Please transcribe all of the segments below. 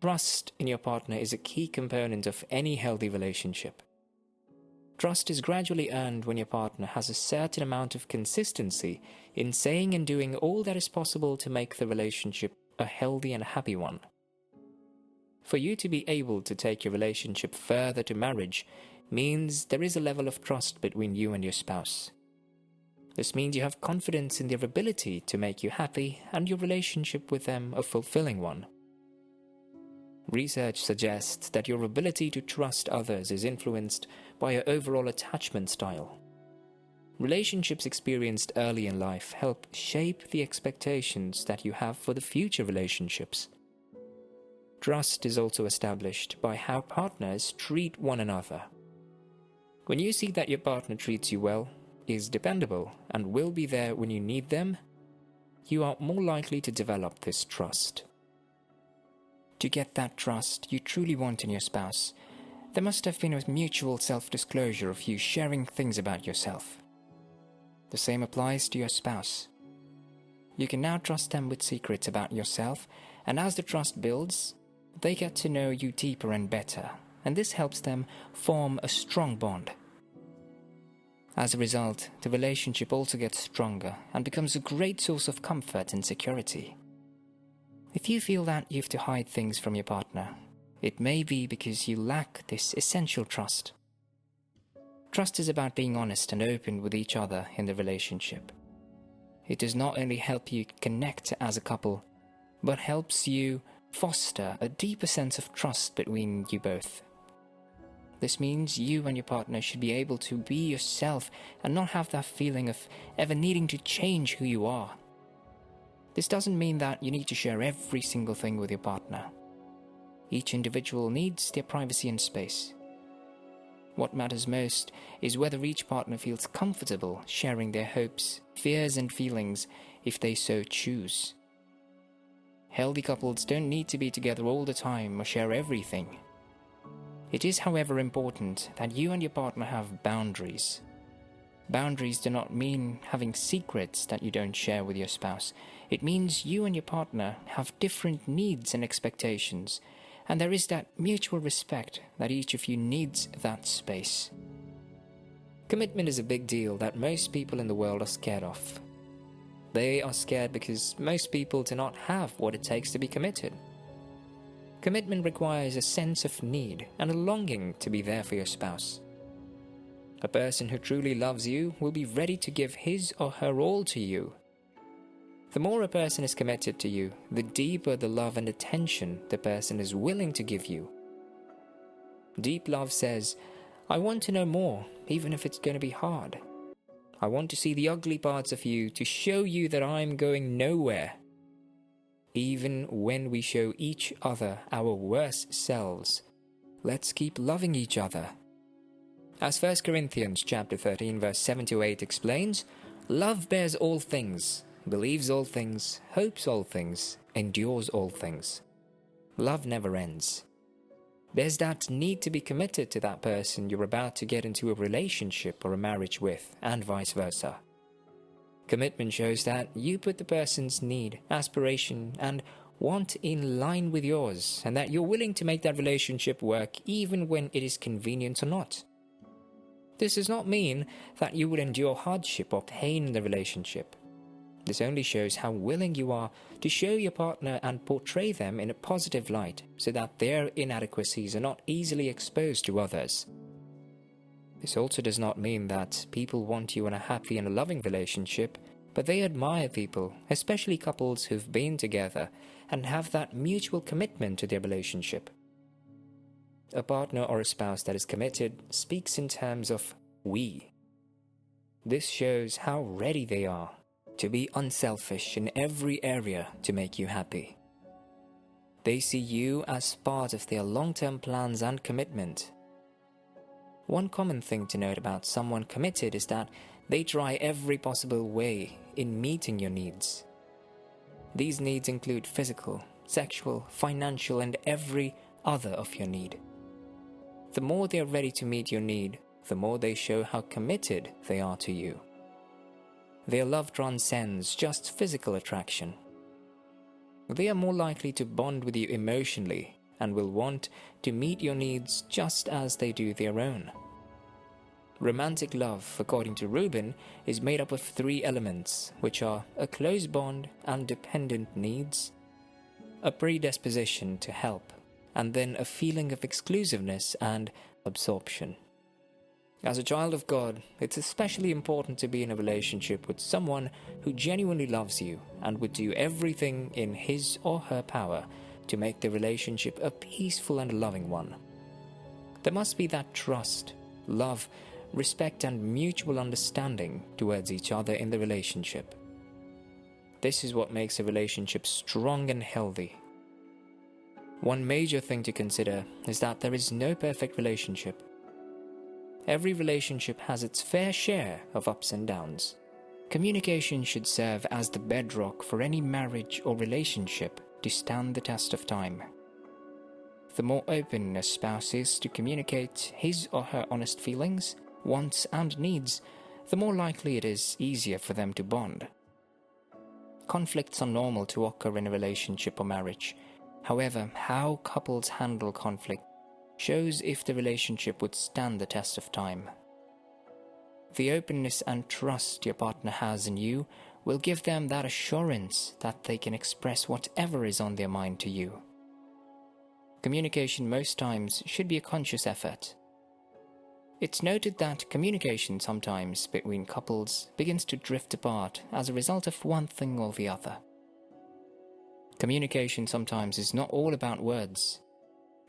Trust in your partner is a key component of any healthy relationship. Trust is gradually earned when your partner has a certain amount of consistency in saying and doing all that is possible to make the relationship a healthy and happy one. For you to be able to take your relationship further to marriage means there is a level of trust between you and your spouse. This means you have confidence in their ability to make you happy and your relationship with them a fulfilling one. Research suggests that your ability to trust others is influenced by your overall attachment style. Relationships experienced early in life help shape the expectations that you have for the future relationships. Trust is also established by how partners treat one another. When you see that your partner treats you well, is dependable, and will be there when you need them, you are more likely to develop this trust. To get that trust you truly want in your spouse, there must have been a mutual self-disclosure of you sharing things about yourself. The same applies to your spouse. You can now trust them with secrets about yourself, and as the trust builds, they get to know you deeper and better, and this helps them form a strong bond. As a result, the relationship also gets stronger and becomes a great source of comfort and security. If you feel that you have to hide things from your partner, it may be because you lack this essential trust. Trust is about being honest and open with each other in the relationship. It does not only help you connect as a couple, but helps you foster a deeper sense of trust between you both. This means you and your partner should be able to be yourself and not have that feeling of ever needing to change who you are. This doesn't mean that you need to share every single thing with your partner. Each individual needs their privacy and space. What matters most is whether each partner feels comfortable sharing their hopes, fears, and feelings if they so choose. Healthy couples don't need to be together all the time or share everything. It is, however, important that you and your partner have boundaries. Boundaries do not mean having secrets that you don't share with your spouse. It means you and your partner have different needs and expectations, and there is that mutual respect that each of you needs that space. Commitment is a big deal that most people in the world are scared of. They are scared because most people do not have what it takes to be committed. Commitment requires a sense of need and a longing to be there for your spouse. A person who truly loves you will be ready to give his or her all to you. The more a person is committed to you, the deeper the love and attention the person is willing to give you. Deep love says, I want to know more, even if it's going to be hard. I want to see the ugly parts of you to show you that I'm going nowhere. Even when we show each other our worst selves, let's keep loving each other. As 1 Corinthians chapter 13 verse 7-8 explains, love bears all things, believes all things, hopes all things, endures all things. Love never ends. There's that need to be committed to that person you're about to get into a relationship or a marriage with, and vice versa. Commitment shows that you put the person's need, aspiration, and want in line with yours, and that you're willing to make that relationship work even when it is convenient or not. This does not mean that you will endure hardship or pain in the relationship. This only shows how willing you are to show your partner and portray them in a positive light so that their inadequacies are not easily exposed to others. This also does not mean that people want you in a happy and a loving relationship, but they admire people, especially couples who've been together and have that mutual commitment to their relationship. A partner or a spouse that is committed speaks in terms of we. This shows how ready they are to be unselfish in every area to make you happy. They see you as part of their long-term plans and commitment. One common thing to note about someone committed is that they try every possible way in meeting your needs. These needs include physical, sexual, financial, and every other of your need. The more they are ready to meet your need, the more they show how committed they are to you. Their love transcends just physical attraction. They are more likely to bond with you emotionally and will want to meet your needs just as they do their own. Romantic love, according to Rubin, is made up of three elements, which are a close bond and dependent needs, a predisposition to help, and then a feeling of exclusiveness and absorption. As a child of God, it's especially important to be in a relationship with someone who genuinely loves you and would do everything in his or her power to make the relationship a peaceful and loving one. There must be that trust, love, respect and mutual understanding towards each other in the relationship. This is what makes a relationship strong and healthy. One major thing to consider is that there is no perfect relationship. Every relationship has its fair share of ups and downs. Communication should serve as the bedrock for any marriage or relationship to stand the test of time. The more open a spouse is to communicate his or her honest feelings, wants and needs, the more likely it is easier for them to bond. Conflicts are normal to occur in a relationship or marriage. However, how couples handle conflict shows if the relationship would stand the test of time. The openness and trust your partner has in you will give them that assurance that they can express whatever is on their mind to you. Communication most times should be a conscious effort. It's noted that communication sometimes between couples begins to drift apart as a result of one thing or the other. Communication sometimes is not all about words.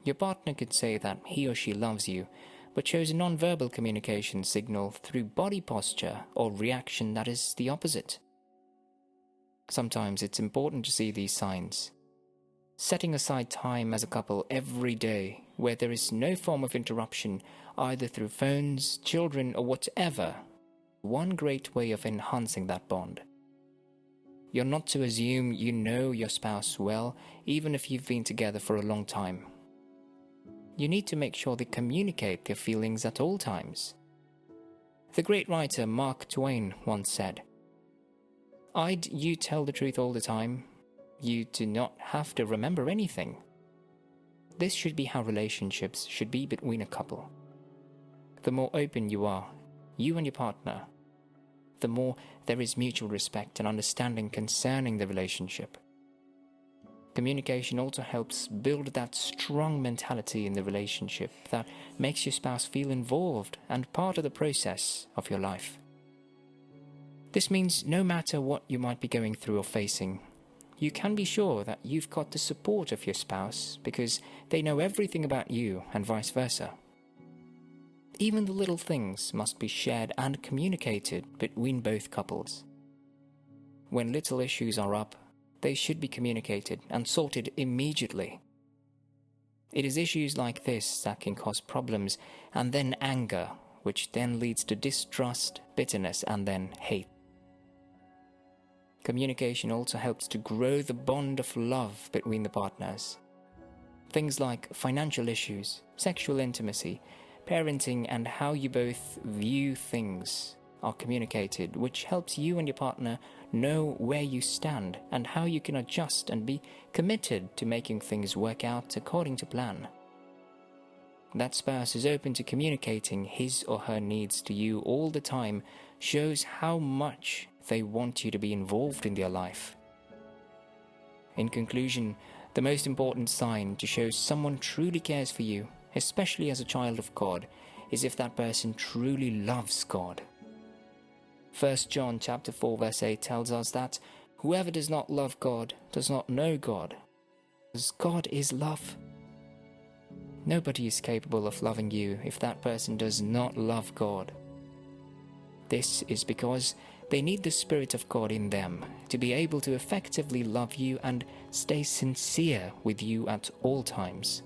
Your partner could say that he or she loves you, but shows a non-verbal communication signal through body posture or reaction that is the opposite. Sometimes it's important to see these signs. Setting aside time as a couple every day where there is no form of interruption, either through phones, children, or whatever, one great way of enhancing that bond. You're not to assume you know your spouse well, even if you've been together for a long time. You need to make sure they communicate their feelings at all times. The great writer Mark Twain once said, "I'd you tell the truth all the time. You do not have to remember anything." This should be how relationships should be between a couple. The more open you are, you and your partner, the more there is mutual respect and understanding concerning the relationship. Communication also helps build that strong mentality in the relationship that makes your spouse feel involved and part of the process of your life. This means no matter what you might be going through or facing, you can be sure that you've got the support of your spouse because they know everything about you and vice versa. Even the little things must be shared and communicated between both couples. When little issues are up, they should be communicated and sorted immediately. It is issues like this that can cause problems and then anger, which then leads to distrust, bitterness, and then hate. Communication also helps to grow the bond of love between the partners. Things like financial issues, sexual intimacy, parenting, and how you both view things are communicated, which helps you and your partner know where you stand and how you can adjust and be committed to making things work out according to plan. That spouse is open to communicating his or her needs to you all the time shows how much they want you to be involved in their life. In conclusion, the most important sign to show someone truly cares for you, especially as a child of God, is if that person truly loves God. 1 John chapter 4 verse 8 tells us that whoever does not love God does not know God, because God is love. Nobody is capable of loving you if that person does not love God. This is because they need the Spirit of God in them to be able to effectively love you and stay sincere with you at all times.